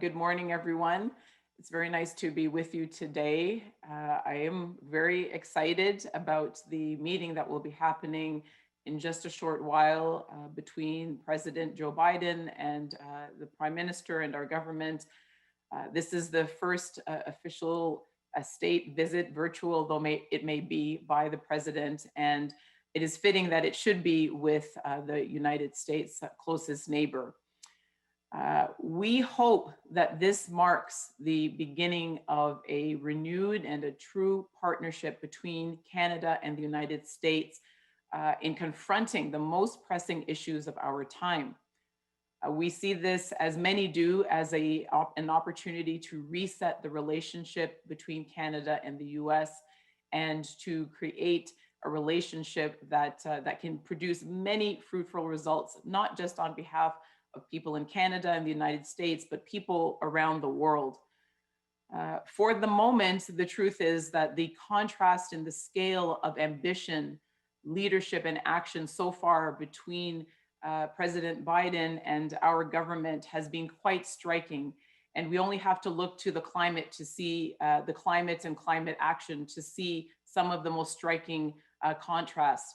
Good morning, everyone. It's very nice to be with you today. I am very excited about the meeting that will be happening in just a short while between President Joe Biden and the Prime Minister and our government. This is the first official state visit, virtual though it may be, by the President, and it is fitting that it should be with the United States' closest neighbor. We hope that this marks the beginning of a renewed and a true partnership between Canada and the United States in confronting the most pressing issues of our time. We see this, as many do, as an opportunity to reset the relationship between Canada and the US and to create a relationship that can produce many fruitful results, not just on behalf of people in Canada and the United States, but people around the world. For the moment, the truth is that the contrast in the scale of ambition, leadership, and action so far between President Biden and our government has been quite striking. And we only have to look to the climate to see the climate and climate action to see some of the most striking contrasts.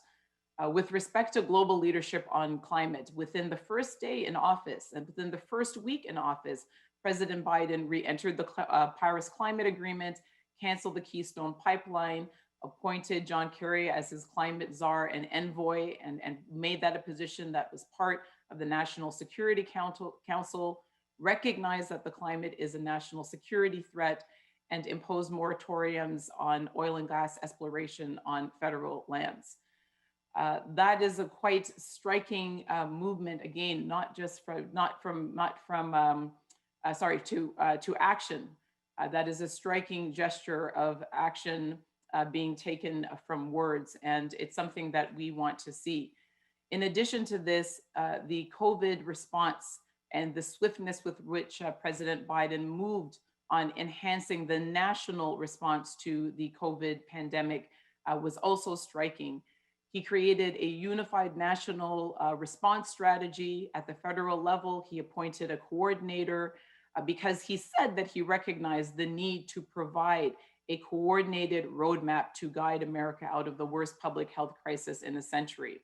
With respect to global leadership on climate, within the first day in office and within the first week in office, President Biden re-entered the Paris Climate Agreement, canceled the Keystone Pipeline, appointed John Kerry as his climate czar and envoy, and made that a position that was part of the National Security Council, recognized that the climate is a national security threat, and imposed moratoriums on oil and gas exploration on federal lands. That is a quite striking movement. Again, not from action. That is a striking gesture of action being taken from words, and it's something that we want to see. In addition to this, the COVID response and the swiftness with which President Biden moved on enhancing the national response to the COVID pandemic was also striking. He created a unified national response strategy at the federal level. He appointed a coordinator because he said that he recognized the need to provide a coordinated roadmap to guide America out of the worst public health crisis in a century.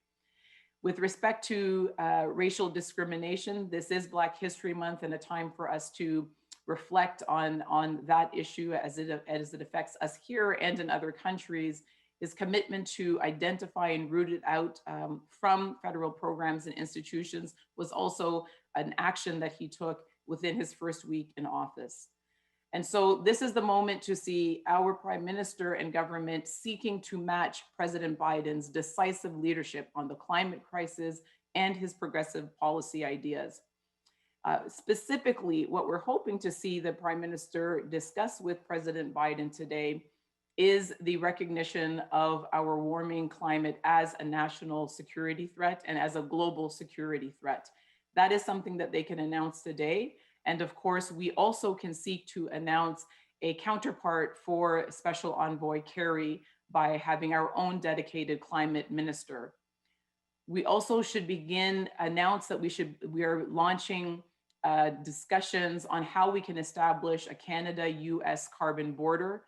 With respect to racial discrimination, this is Black History Month and a time for us to reflect on that issue as it affects us here and in other countries. His commitment to identify and root it out from federal programs and institutions was also an action that he took within his first week in office. And so this is the moment to see our Prime Minister and government seeking to match President Biden's decisive leadership on the climate crisis and his progressive policy ideas. Specifically, what we're hoping to see the Prime Minister discuss with President Biden today is the recognition of our warming climate as a national security threat and as a global security threat. That is something that they can announce today. And of course, we also can seek to announce a counterpart for Special Envoy Kerry by having our own dedicated climate minister. We also should announce that we are launching discussions on how we can establish a Canada-US carbon border.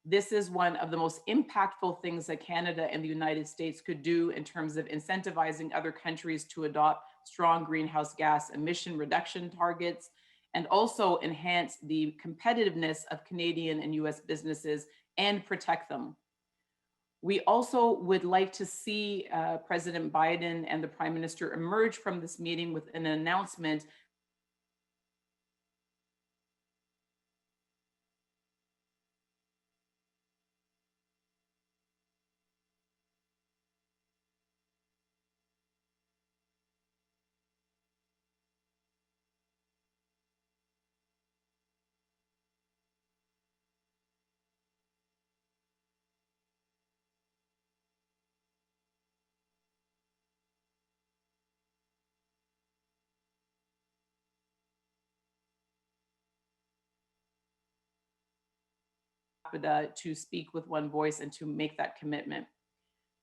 This is one of the most impactful things that Canada and the United States could do in terms of incentivizing other countries to adopt strong greenhouse gas emission reduction targets, and also enhance the competitiveness of Canadian and US businesses and protect them. We also would like to see President Biden and the Prime Minister emerge from this meeting with an announcement to speak with one voice and to make that commitment.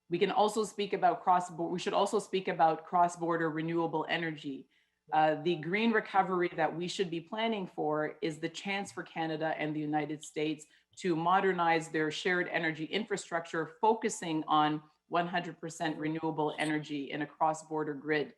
We can also speak about we should also speak about cross-border renewable energy. The green recovery that we should be planning for is the chance for Canada and the United States to modernize their shared energy infrastructure, focusing on 100% renewable energy in a cross-border grid.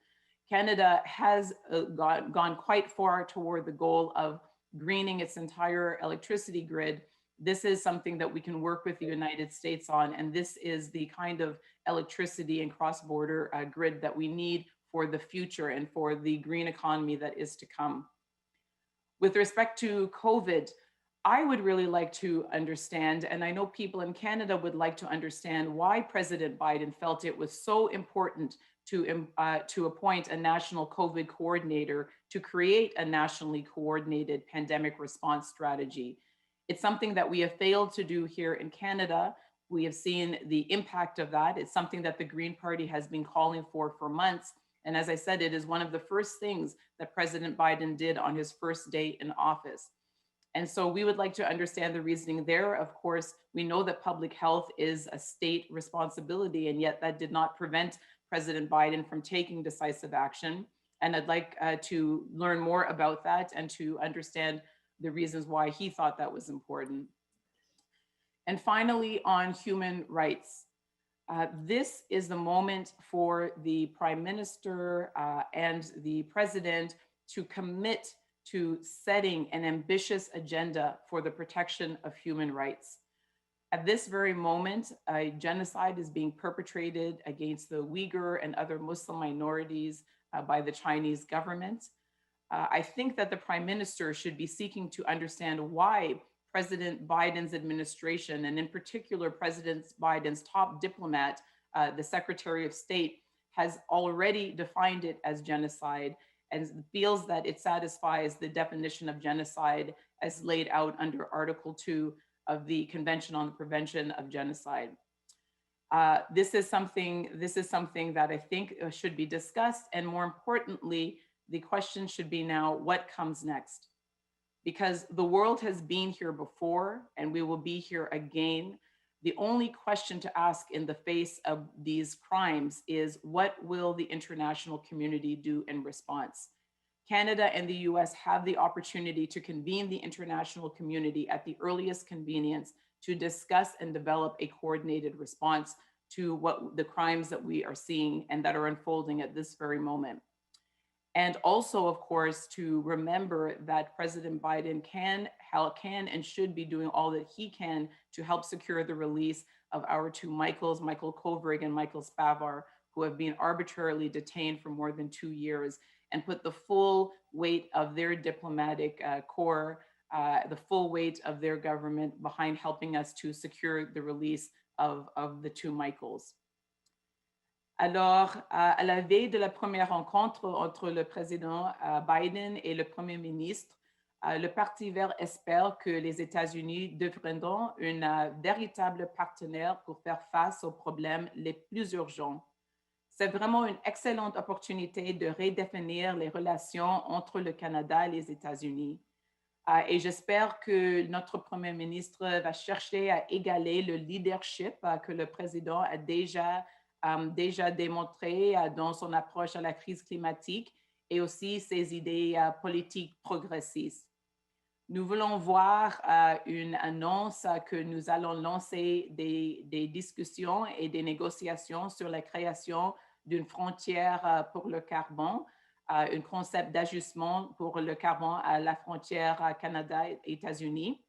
Canada has gone quite far toward the goal of greening its entire electricity grid. This is something that we can work with the United States on, and this is the kind of electricity and cross-border grid that we need for the future and for the green economy that is to come. With respect to COVID, I would really like to understand, and I know people in Canada would like to understand, why President Biden felt it was so important to appoint a national COVID coordinator to create a nationally coordinated pandemic response strategy. It's something that we have failed to do here in Canada. We have seen the impact of that. It's something that the Green Party has been calling for months. And as I said, it is one of the first things that President Biden did on his first day in office. And so we would like to understand the reasoning there. Of course, we know that public health is a state responsibility, and yet that did not prevent President Biden from taking decisive action. And I'd like to learn more about that and to understand the reasons why he thought that was important. And finally, on human rights. This is the moment for the Prime Minister and the President to commit to setting an ambitious agenda for the protection of human rights. At this very moment, a genocide is being perpetrated against the Uyghur and other Muslim minorities by the Chinese government. I think that the Prime Minister should be seeking to understand why President Biden's administration, and in particular, President Biden's top diplomat, the Secretary of State, has already defined it as genocide and feels that it satisfies the definition of genocide as laid out under Article 2 of the Convention on the Prevention of Genocide. This is something that I think should be discussed, and more importantly, the question should be now, what comes next? Because the world has been here before and we will be here again. The only question to ask in the face of these crimes is, what will the international community do in response? Canada and the US have the opportunity to convene the international community at the earliest convenience to discuss and develop a coordinated response to what the crimes that we are seeing and that are unfolding at this very moment. And also, of course, to remember that President Biden can and should be doing all that he can to help secure the release of our two Michaels, Michael Kovrig and Michael Spavor, who have been arbitrarily detained for more than 2 years, and put the full weight of their diplomatic corps, the full weight of their government behind helping us to secure the release of the two Michaels. Alors, à la veille de la première rencontre entre le président Biden et le premier ministre, le Parti vert espère que les États-Unis deviendront un véritable partenaire pour faire face aux problèmes les plus urgents. C'est vraiment une excellente opportunité de redéfinir les relations entre le Canada et les États-Unis. Et j'espère que notre premier ministre va chercher à égaler le leadership que le président a déjà démontré dans son approche à la crise climatique et aussi ses idées politiques progressistes. Nous voulons voir une annonce que nous allons lancer des discussions et des négociations sur la création d'une frontière pour le carbone, un concept d'ajustement pour le carbone à la frontière Canada-États-Unis.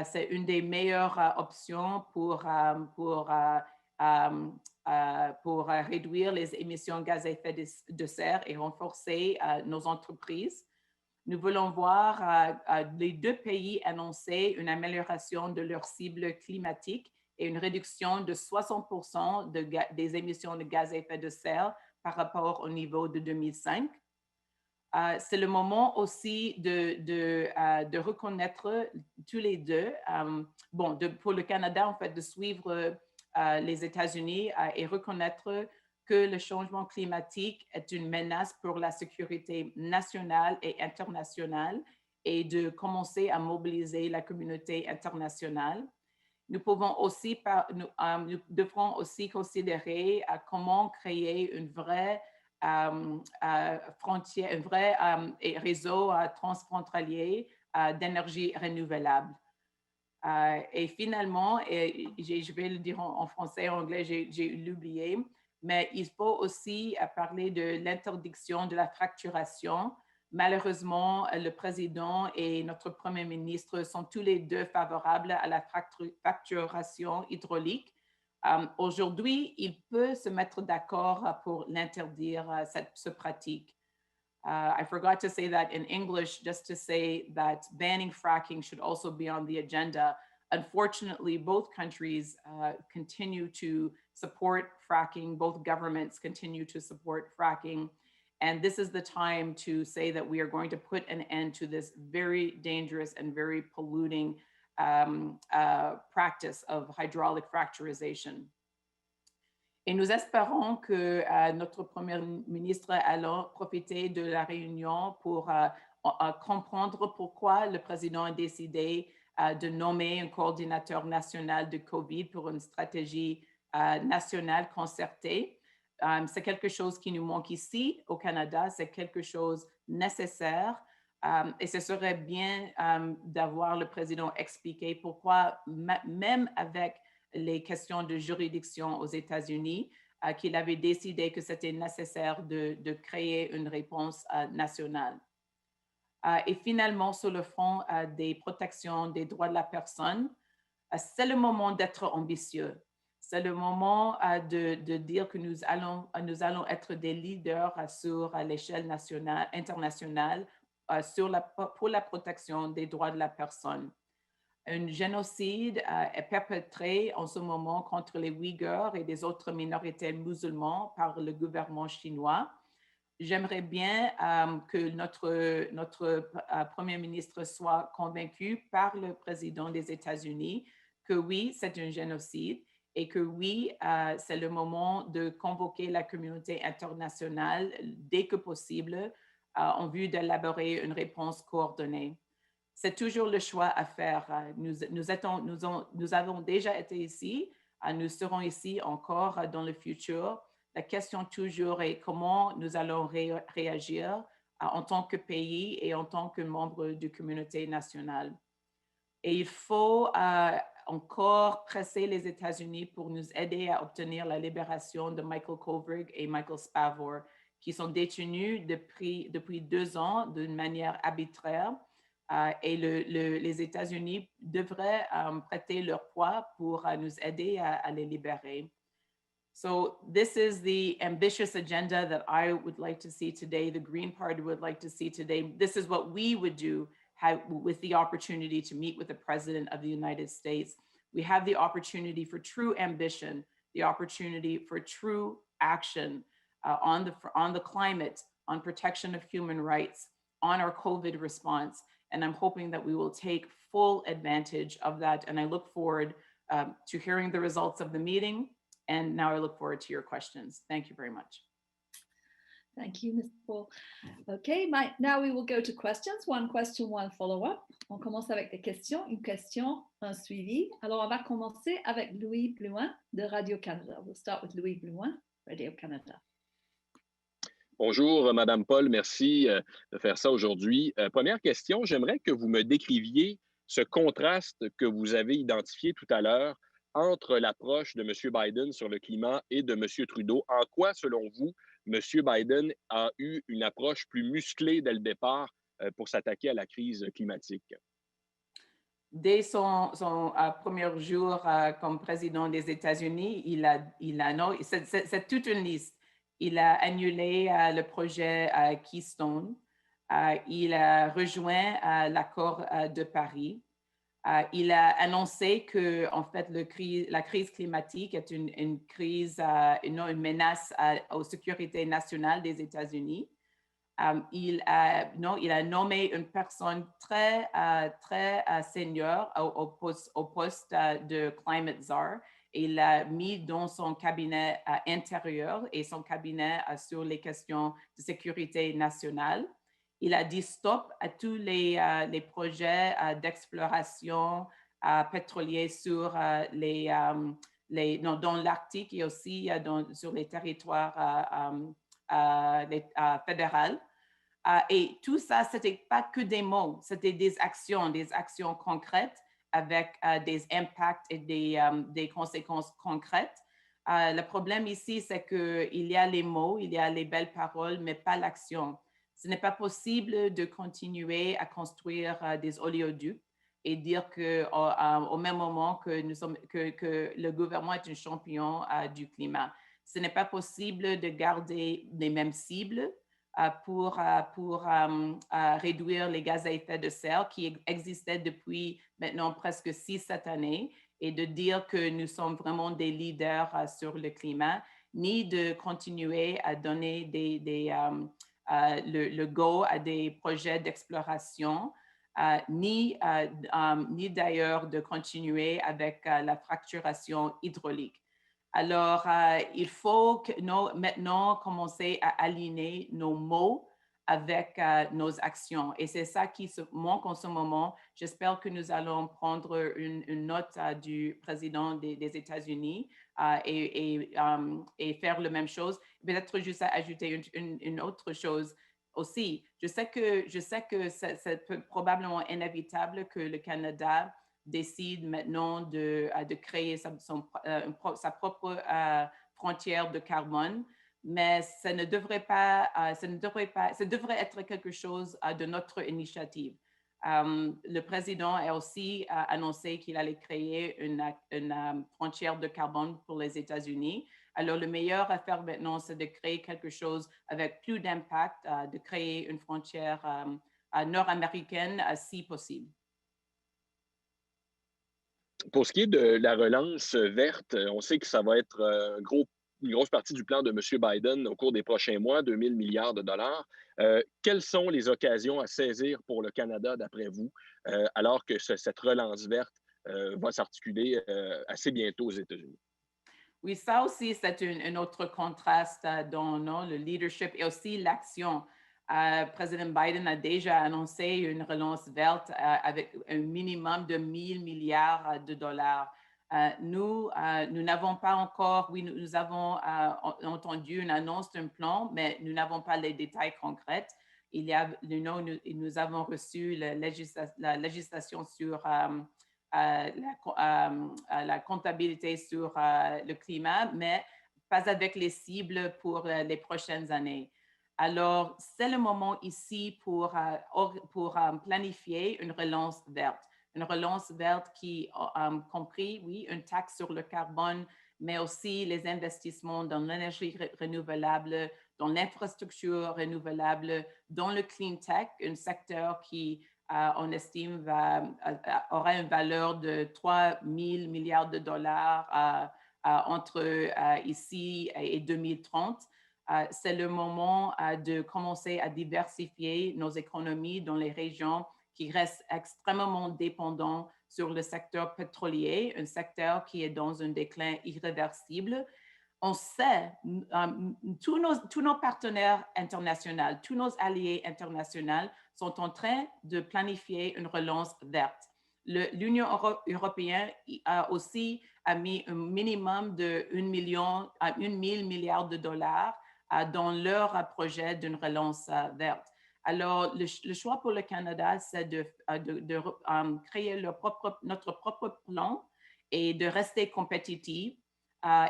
C'est une des meilleures options pour réduire les émissions de gaz à effet de serre et renforcer nos entreprises. Nous voulons voir les deux pays annoncer une amélioration de leurs cibles climatiques et une réduction de 60% des émissions de gaz à effet de serre par rapport au niveau de 2005. C'est le moment aussi de reconnaître tous les deux, pour le Canada, en fait, de suivre les États-Unis et reconnaître que le changement climatique est une menace pour la sécurité nationale et internationale et de commencer à mobiliser la communauté internationale. Nous devrons aussi considérer comment créer une vraie frontière, un vrai réseau transfrontalier d'énergie renouvelable. Et finalement, je vais le dire en français, en anglais, j'ai oublié, mais il faut aussi parler de l'interdiction de la fracturation. Malheureusement, le président et notre premier ministre sont tous les deux favorables à la fracturation hydraulique. Aujourd'hui, il peut se mettre d'accord pour l'interdire, cette pratique. I forgot to say that in English, just to say that banning fracking should also be on the agenda. Unfortunately, both countries continue to support fracking. Both governments continue to support fracking. And this is the time to say that we are going to put an end to this very dangerous and very polluting practice of hydraulic fracturization. Et nous espérons que notre Premier ministre allons profiter de la réunion pour comprendre pourquoi le président a décidé de nommer un coordinateur national de COVID pour une stratégie nationale concertée. C'est quelque chose qui nous manque ici au Canada, c'est quelque chose nécessaire. Et ce serait bien d'avoir le président expliquer pourquoi, même avec les questions de juridiction aux États-Unis, qu'il avait décidé que c'était nécessaire de créer une réponse nationale. Et finalement, sur le front des protections des droits de la personne, c'est le moment d'être ambitieux. C'est le moment de dire que nous allons être des leaders sur l'échelle internationale pour la protection des droits de la personne. Un génocide est perpétré en ce moment contre les Ouïghours et des autres minorités musulmanes par le gouvernement chinois. J'aimerais bien que notre Premier ministre soit convaincu par le président des États-Unis que oui, c'est un génocide et que oui, c'est le moment de convoquer la communauté internationale dès que possible en vue d'élaborer une réponse coordonnée. C'est toujours le choix à faire. Nous avons déjà été ici, nous serons ici encore dans le futur. La question toujours est comment nous allons réagir en tant que pays et en tant que membre de la communauté nationale. Et il faut encore presser les États-Unis pour nous aider à obtenir la libération de Michael Kovrig et Michael Spavor, qui sont détenus depuis 2 ans d'une manière arbitraire. Et les États-Unis devraient prêter leur poids pour nous aider à les libérer. So this is the ambitious agenda that I would like to see today, the Green Party would like to see today. This is what we would do with the opportunity to meet with the President of the United States. We have the opportunity for true ambition, the opportunity for true action on the climate, on protection of human rights, on our COVID response. And I'm hoping that we will take full advantage of that. And I look forward to hearing the results of the meeting. And now I look forward to your questions. Thank you very much. Thank you, Ms. Paul. Okay, now we will go to questions. One question, one follow-up. On commence avec des questions, une question, un suivi. Alors, on va commencer avec Louis Blouin de Radio-Canada. We'll start with Louis Blouin, Radio-Canada. Bonjour, Madame Paul. Merci de faire ça aujourd'hui. Première question, j'aimerais que vous me décriviez ce contraste que vous avez identifié tout à l'heure entre l'approche de M. Biden sur le climat et de M. Trudeau. En quoi, selon vous, M. Biden a eu une approche plus musclée dès le départ pour s'attaquer à la crise climatique? Dès son premier jour comme président des États-Unis, c'est toute une liste. Il a annulé le projet Keystone. Il a rejoint l'accord de Paris. Il a annoncé que, en fait, la crise climatique est une crise, une menace aux sécurités nationales des États-Unis. Il a nommé une personne très senior au poste de climate czar. Et il l'a mis dans son cabinet intérieur et son cabinet sur les questions de sécurité nationale. Il a dit stop à tous les projets d'exploration pétrolière dans l'Arctique et aussi sur les territoires fédérales. Et tout ça, ce n'était pas que des mots, c'était des actions concrètes avec des impacts et des conséquences concrètes. Le problème ici, c'est qu'il y a les mots, il y a les belles paroles, mais pas l'action. Ce n'est pas possible de continuer à construire des oléoducs et dire qu'au même moment que le gouvernement est un champion du climat. Ce n'est pas possible de garder les mêmes cibles pour réduire les gaz à effet de serre qui existaient depuis maintenant presque 6-7 années et de dire que nous sommes vraiment des leaders sur le climat, ni de continuer à donner le go à des projets d'exploration, ni d'ailleurs de continuer avec la fracturation hydraulique. Alors, il faut que maintenant commencer à aligner nos mots avec nos actions. Et c'est ça qui se manque en ce moment. J'espère que nous allons prendre une note du président des États-Unis et faire la même chose. Peut-être juste à ajouter une autre chose aussi. Je sais que c'est probablement inévitable que le Canada décide maintenant de créer sa propre frontière de carbone, mais ça devrait être quelque chose de notre initiative. Le président a aussi annoncé qu'il allait créer une frontière de carbone pour les États-Unis. Alors, le meilleur à faire maintenant, c'est de créer quelque chose avec plus d'impact, de créer une frontière nord-américaine si possible. Pour ce qui est de la relance verte, on sait que ça va être une grosse partie du plan de M. Biden au cours des prochains mois, 2000 milliards de dollars. Quelles sont les occasions à saisir pour le Canada, d'après vous, alors que cette relance verte va s'articuler assez bientôt aux États-Unis? Oui, ça aussi, c'est un autre contraste dans le leadership et aussi l'action. Président Biden a déjà annoncé une relance verte avec un minimum de 1000 milliards de dollars. Nous n'avons pas encore, oui, nous avons entendu une annonce d'un plan, mais nous n'avons pas les détails concrets. Nous avons reçu la législation sur la comptabilité sur le climat, mais pas avec les cibles pour les prochaines années. Alors, c'est le moment ici pour planifier une relance verte. Une relance verte qui compris, oui, une taxe sur le carbone, mais aussi les investissements dans l'énergie renouvelable, dans l'infrastructure renouvelable, dans le clean tech, un secteur qui on estime aura une valeur de 3 000 milliards de dollars entre ici et 2030. C'est le moment de commencer à diversifier nos économies dans les régions qui restent extrêmement dépendantes sur le secteur pétrolier, un secteur qui est dans un déclin irréversible. On sait, tous nos partenaires internationaux, tous nos alliés internationaux sont en train de planifier une relance verte. L'Union européenne a aussi mis un minimum de 1 000 milliards de dollars dans leur projet d'une relance verte. Alors, le choix pour le Canada, c'est de créer notre propre plan et de rester compétitif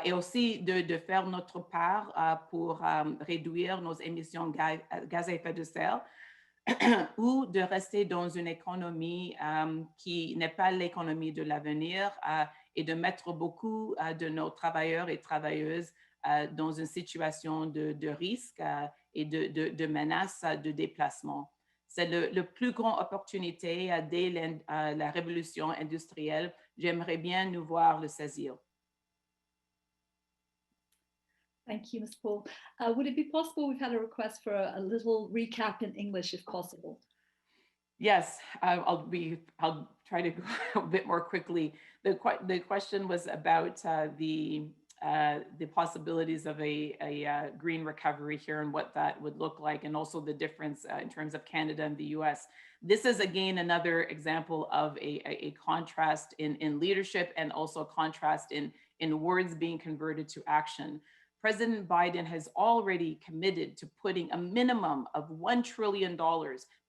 et aussi de faire notre part pour réduire nos émissions de gaz à effet de serre ou de rester dans une économie qui n'est pas l'économie de l'avenir et de mettre beaucoup de nos travailleurs et travailleuses dans une situation de risque et de menace de déplacement. C'est la plus grande opportunité dès la révolution industrielle. J'aimerais bien nous voir le saisir. Thank you, Ms. Paul. Would it be possible, we've had a request for a little recap in English if possible? Yes, I'll try to go a bit more quickly. The question was about the possibilities of a green recovery here and what that would look like, and also the difference in terms of Canada and the US. This is again another example of a contrast in leadership and also contrast in words being converted to action. President Biden has already committed to putting a minimum of $1 trillion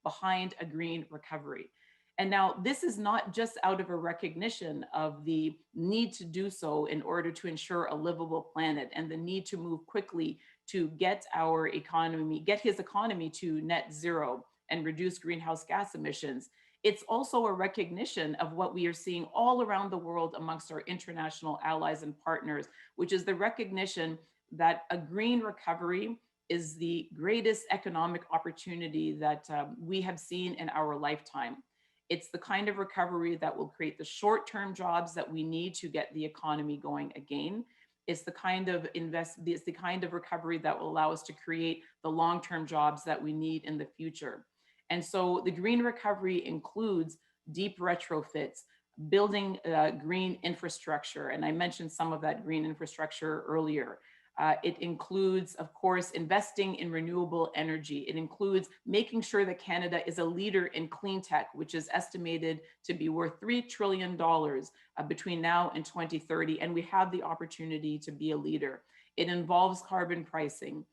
behind a green recovery. And now this is not just out of a recognition of the need to do so in order to ensure a livable planet and the need to move quickly to get our economy, get his economy to net zero and reduce greenhouse gas emissions. It's also a recognition of what we are seeing all around the world amongst our international allies and partners, which is the recognition that a green recovery is the greatest economic opportunity that we have seen in our lifetime. It's the kind of recovery that will create the short-term jobs that we need to get the economy going again. It's the kind of it's the kind of recovery that will allow us to create the long-term jobs that we need in the future. And so the green recovery includes deep retrofits, building green infrastructure. And I mentioned some of that green infrastructure earlier. It includes, of course, investing in renewable energy. It includes making sure that Canada is a leader in clean tech, which is estimated to be worth $3 trillion between now and 2030. And we have the opportunity to be a leader. It involves carbon pricing.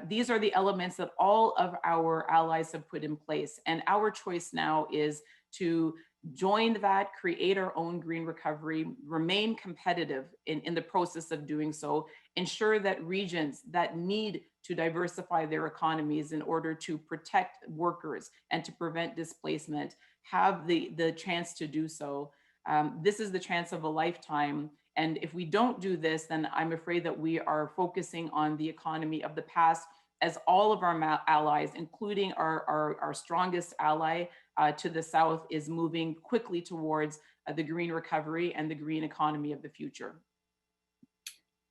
These are the elements that all of our allies have put in place. And our choice now is to join that, create our own green recovery, remain competitive in the process of doing so, ensure that regions that need to diversify their economies in order to protect workers and to prevent displacement have the chance to do so. This is the chance of a lifetime. And if we don't do this, then I'm afraid that we are focusing on the economy of the past, as all of our allies, including our strongest ally to the south, is moving quickly towards the green recovery and the green economy of the future.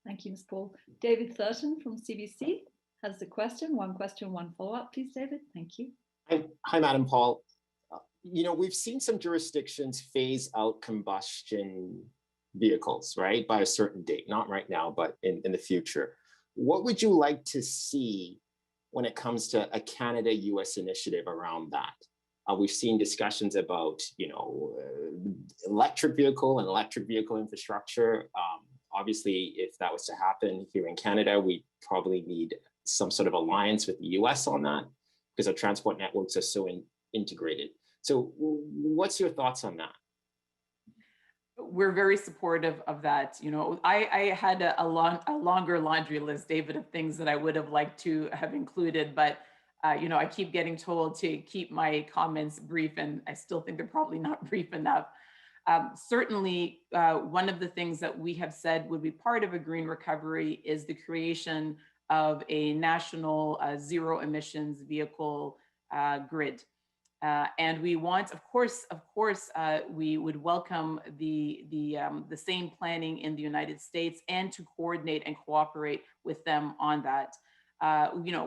Thank you, Ms. Paul. David Thurton from CBC has the question, one follow-up, please, David. Thank you. Hi, Madam Paul. We've seen some jurisdictions phase out combustion vehicles, right, by a certain date, not right now, but in the future. What would you like to see when it comes to a Canada-US initiative around that? We've seen discussions about, electric vehicle and electric vehicle infrastructure. Obviously, if that was to happen here in Canada, we probably need some sort of alliance with the US on that because our transport networks are so integrated. So what's your thoughts on that? We're very supportive of that. I had a longer laundry list, David, of things that I would have liked to have included, but I keep getting told to keep my comments brief, and I still think they're probably not brief enough. Certainly, one of the things that we have said would be part of a green recovery is the creation of a national zero emissions vehicle grid. And we want, of course, we would welcome the same planning in the United States and to coordinate and cooperate with them on that.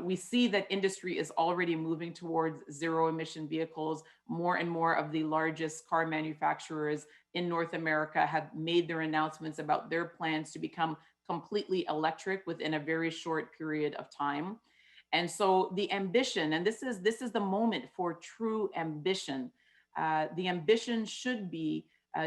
We see that industry is already moving towards zero emission vehicles. More and more of the largest car manufacturers in North America have made their announcements about their plans to become completely electric within a very short period of time. And so the ambition, and this is the moment for true ambition. The ambition should be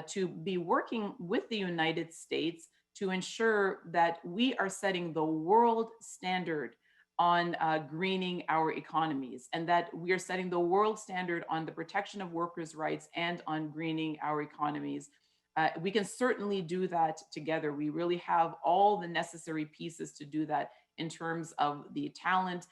to be working with the United States to ensure that we are setting the world standard on greening our economies, and that we are setting the world standard on the protection of workers' rights and on greening our economies. We can certainly do that together. We really have all the necessary pieces to do that in terms of the talent.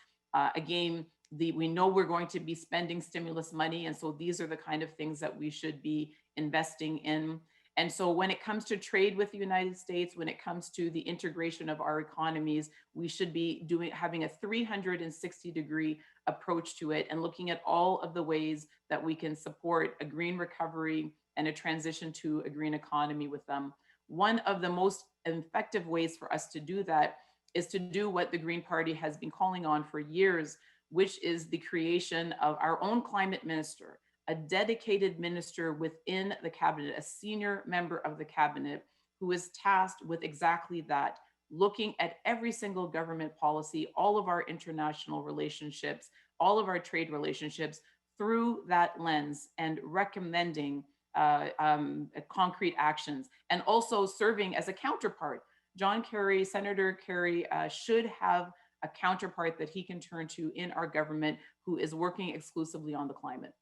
Again, we know we're going to be spending stimulus money, and so these are the kind of things that we should be investing in. And so when it comes to trade with the United States, when it comes to the integration of our economies, we should be having a 360-degree approach to it and looking at all of the ways that we can support a green recovery and a transition to a green economy with them. One of the most effective ways for us to do that is to do what the Green Party has been calling on for years, which is the creation of our own climate minister, a dedicated minister within the cabinet, a senior member of the cabinet who is tasked with exactly that, looking at every single government policy, all of our international relationships, all of our trade relationships through that lens and recommending concrete actions, and also serving as a counterpart John Kerry, Senator Kerry, should have a counterpart that he can turn to in our government who is working exclusively on the climate.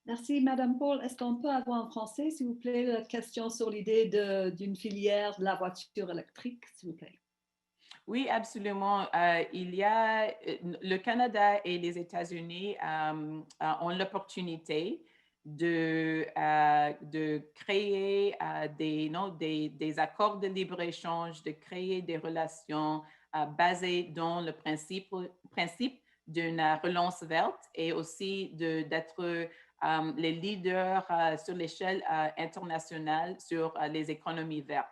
Merci, Madame Paul. Est-ce qu'on peut avoir en français, s'il vous plaît, la question sur l'idée d'une filière de la voiture électrique, s'il vous plaît? Oui, absolument. Il y a le Canada et les États-Unis ont l'opportunité de créer des accords de libre-échange, de créer des relations basées dans le principe d'une relance verte et aussi d'être les leaders sur l'échelle internationale sur les économies vertes.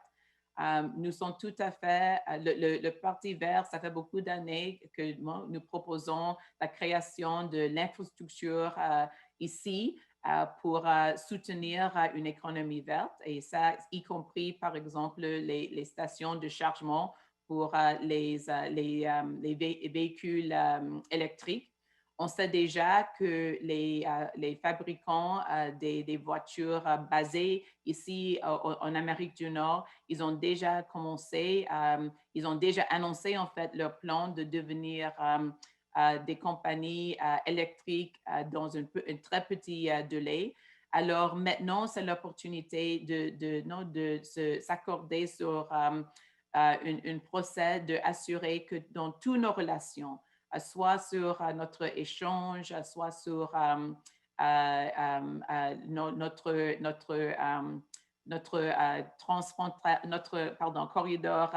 Nous sommes tout à fait, le Parti vert, ça fait beaucoup d'années que nous proposons la création de l'infrastructure ici pour soutenir une économie verte et ça, y compris par exemple les stations de chargement pour les véhicules électriques. On sait déjà que les fabricants des voitures basées ici en Amérique du Nord, ils ont déjà commencé, ils ont déjà annoncé en fait leur plan de devenir des compagnies électriques dans un très petit délai. Alors maintenant, c'est l'opportunité de s'accorder sur un procès d'assurer que dans toutes nos relations, soit sur notre échange, soit sur notre corridor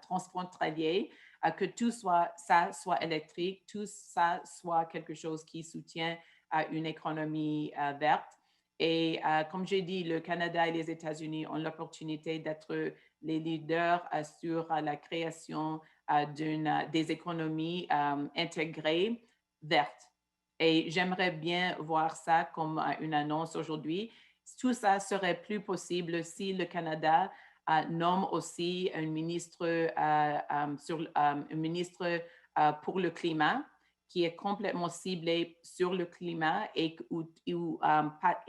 transfrontalier, que tout ça soit électrique, tout ça soit quelque chose qui soutient une économie verte. Et comme j'ai dit, le Canada et les États-Unis ont l'opportunité d'être les leaders sur la création des économies intégrées vertes. Et j'aimerais bien voir ça comme une annonce aujourd'hui. Tout ça serait plus possible si le Canada nomme aussi un ministre, pour le climat qui est complètement ciblé sur le climat et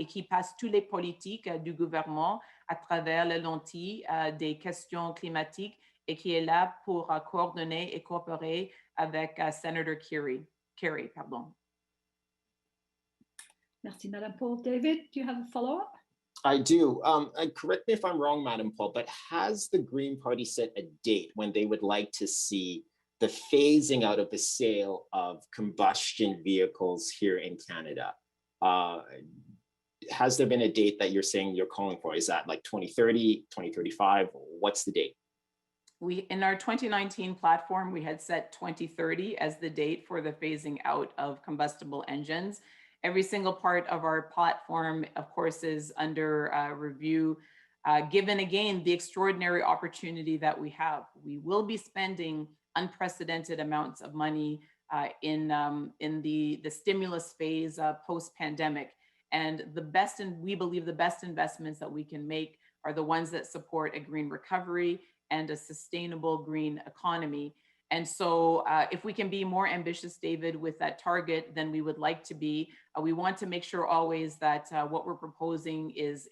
qui passe toutes les politiques du gouvernement à travers les lentilles des questions climatiques et qui est là pour coordonner et coopérer avec Senator Kerry. Merci, Madame Paul. David, do you have a follow-up? I do. Correct me if I'm wrong, Madam Paul, but has the Green Party set a date when they would like to see the phasing out of the sale of combustion vehicles here in Canada? Has there been a date that you're saying you're calling for? Is that like 2030, 2035? What's the date? In our 2019 platform, we had set 2030 as the date for the phasing out of combustible engines. Every single part of our platform, of course, is under review, given again the extraordinary opportunity that we have. We will be spending unprecedented amounts of money in the stimulus phase post-pandemic. And we believe the best investments that we can make are the ones that support a green recovery and a sustainable green economy. And so if we can be more ambitious, David, with that target than we would like to be, we want to make sure always that what we're proposing is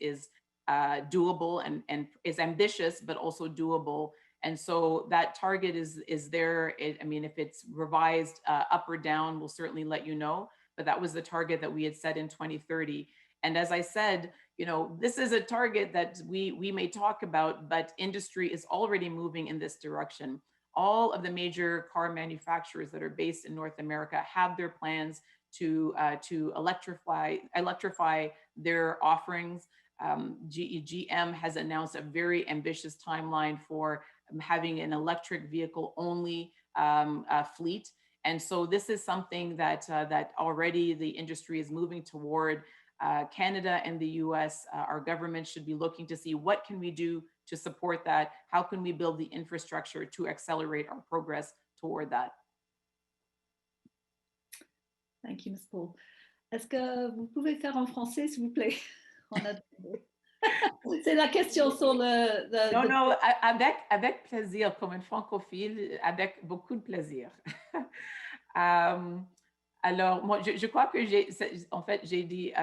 doable and is ambitious, but also doable. And so that target is there. I mean, if it's revised up or down, we'll certainly let you know. But that was the target that we had set in 2030. And as I said, this is a target that we may talk about, but industry is already moving in this direction. All of the major car manufacturers that are based in North America have their plans to electrify their offerings. GM has announced a very ambitious timeline for having an electric vehicle only fleet. And so this is something that already the industry is moving toward. Canada and the US, our government should be looking to see what can we do to support that? How can we build the infrastructure to accelerate our progress toward that? Thank you, Ms. Paul. Est-ce que vous pouvez faire en français, s'il vous plaît? C'est la question sur le... Non, avec plaisir, comme une francophile, avec beaucoup de plaisir. Alors, moi, je crois que j'ai dit,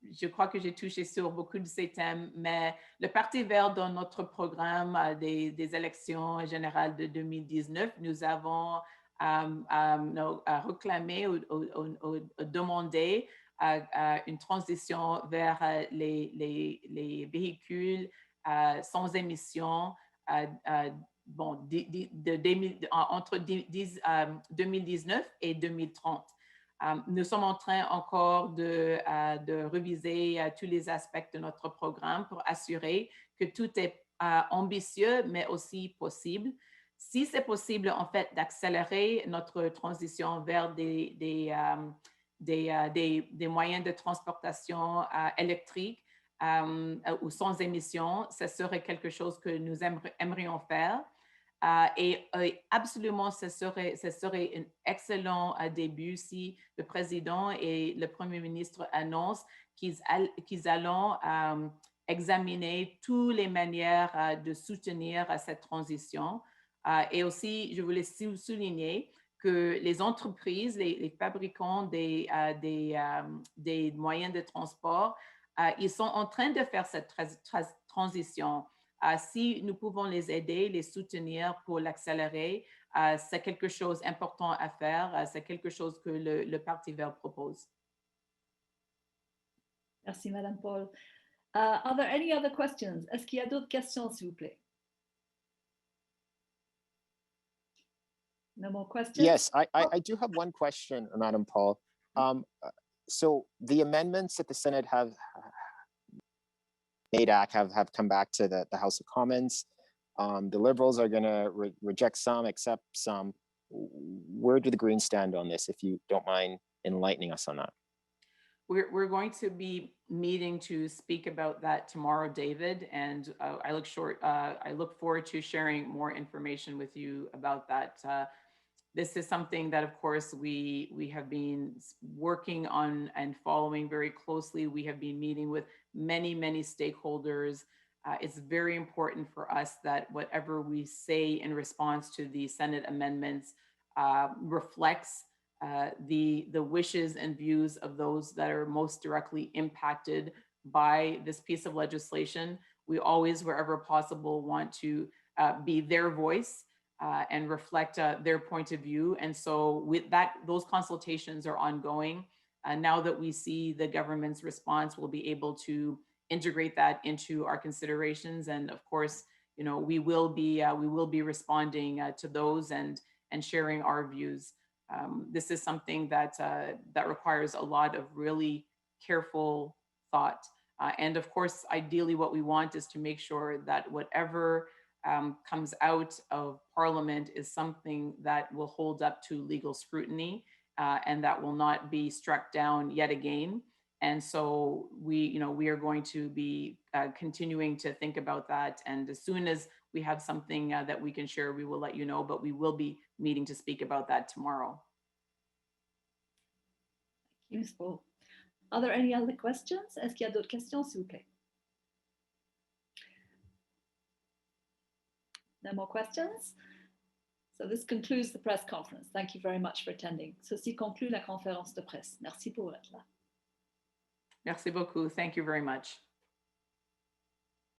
je crois que j'ai touché sur beaucoup de ces thèmes, mais le Parti vert, dans notre programme des élections générales de 2019, nous avons réclamé ou demandé une transition vers les véhicules sans émissions entre 2019 et 2030. Nous sommes en train encore de réviser tous les aspects de notre programme pour assurer que tout est ambitieux, mais aussi possible. Si c'est possible, en fait, d'accélérer notre transition vers des moyens de transportation électriques ou sans émissions, ce serait quelque chose que nous aimerions faire. Absolument, ce serait un excellent début si le président et le premier ministre annoncent qu'ils allont examiner toutes les manières de soutenir cette transition. Et aussi, je voulais souligner que les entreprises, les fabricants des moyens de transport, ils sont en train de faire cette transition. Si nous pouvons les aider, les soutenir pour l'accélérer, c'est quelque chose d'important à faire. C'est quelque chose que le Parti vert propose. Merci, Madame Paul. Are there any other questions? Est-ce qu'il y a d'autres questions, s'il vous plaît? No more questions? Yes, I do have one question, Madam Paul. So the amendments that the Senate have come back to the House of Commons. The Liberals are going to reject some, accept some. Where do the Greens stand on this, if you don't mind enlightening us on that? We're going to be meeting to speak about that tomorrow, David, and I look forward to sharing more information with you about that. This is something that, of course, we have been working on and following very closely. We have been meeting with many stakeholders. It's very important for us that whatever we say in response to the Senate amendments reflects the wishes and views of those that are most directly impacted by this piece of legislation. We always, wherever possible, want to be their voice and reflect their point of view. And so with that, those consultations are ongoing. Now that we see the government's response, we'll be able to integrate that into our considerations. And of course, we will be responding to those and sharing our views. This is something that requires a lot of really careful thought. And of course, ideally, what we want is to make sure that whatever comes out of Parliament is something that will hold up to legal scrutiny and that will not be struck down yet again. And so we are going to be continuing to think about that. And as soon as we have something that we can share, we will let you know, but we will be meeting to speak about that tomorrow. Useful. Are there any other questions? Est-ce qu'il y a d'autres questions, s'il vous plaît? No more questions? So this concludes the press conference. Thank you very much for attending. Ceci conclut la conférence de presse. Merci pour être là. Merci beaucoup. Thank you very much.